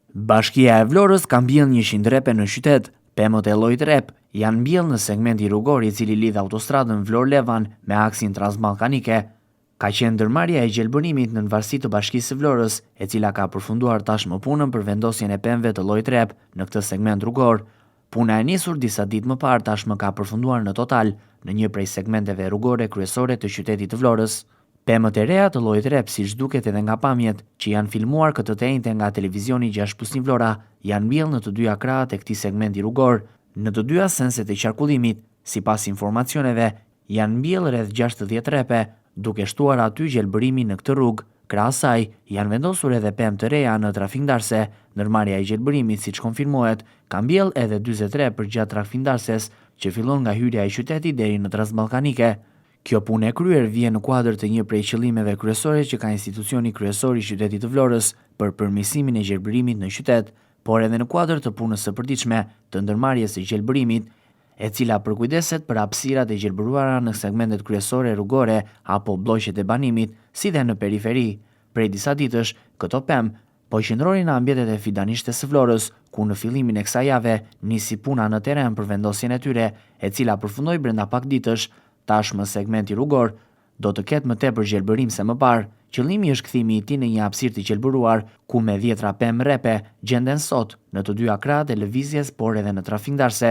Bashkia e Vlorës ka mbjellë 100 repe në qytet. Pemët e llojit rep janë mbjellë në segmenti rrugor i cili lidh autostradën Vlorë-Levan me aksin transballkanike. Ka qenë ndërmarrja e gjelbërimit në varësi të Bashkisë së Vlorës, e cila ka përfunduar tashmë punën për vendosjen e pemëve të llojit rep në këtë segment rrugor. Puna e nisur disa ditë më parë tashmë ka përfunduar në total në një prej segmenteve rrugore kryesore të qytetit të Vlorës. Pemët e reja të llojit rep, siç duket edhe nga pamjet që janë filmuar këtë të njëjtën nga televizioni 6+1 Vlora, janë mbjellë në të dyja krahët e këtij segmenti rrugor, në të dyja senset e qarkullimit. Sipas informacioneve, janë mbjellë rreth 60 repe, duke shtuar aty gjelbërimin në këtë rrugë. Krahas saj, janë vendosur edhe pemë të reja në trafikndarse. Ndërmarrja e gjelbërimit, siç konfirmohet, ka mbjellë edhe 43 përgjatë trafikndarses që fillon nga hyrja e qytetit deri në Transballkanike. Kjo punë e kryer vjen në kuadër të një prej qëllimeve kryesore që ka institucioni kryesor i qytetit të Vlorës për përmirësimin e gjelbërimit në qytet, por edhe në kuadër të punës së përditshme të ndërmarrjes së gjelbërimit, e cila përkujdeset për hapësirat e gjelbëruara në segmentet kryesore rrugore apo blloqet e banimit, si dhe në periferi. Prej disa ditësh, këto pemë po qëndronin në ambientet e fidanishtes së Vlorës, ku në fillimin e kësaj jave nisi puna në teren për vendosjen e tyre, e cila përfundoi brenda pak ditësh. Tashmë segmenti rrugor do të ketë më tepër gjelbërim se më parë. Qëllimi është kthimi i tij në një hapësirë të gjelbëruar, ku me 10 pemë repe gjenden sot në të dyja krahët e lëvizjes, por edhe në trafikndarse.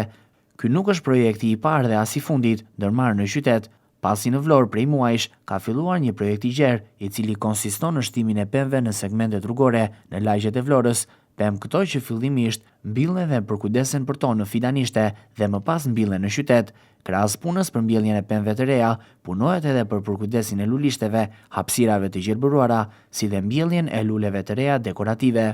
Ky nuk është projekti i parë dhe as i fundit ndërmarrë në qytet, pasi në Vlorë prej muajsh ka filluar një projekt i gjerë, i cili konsiston në shtimin e pemëve në segmentet rrugore në lagjet e Vlorës. Pemë këto që fillimisht mbillen dhe përkujdesen për to në fidanishte dhe më pas mbillen në qytet. Krahas punës për mbjelljen e pemëve të reja, punohet edhe për përkujdesin e lulishteve, hapësirave të gjelbëruara, si dhe mbjelljen e luleve të reja dekorative.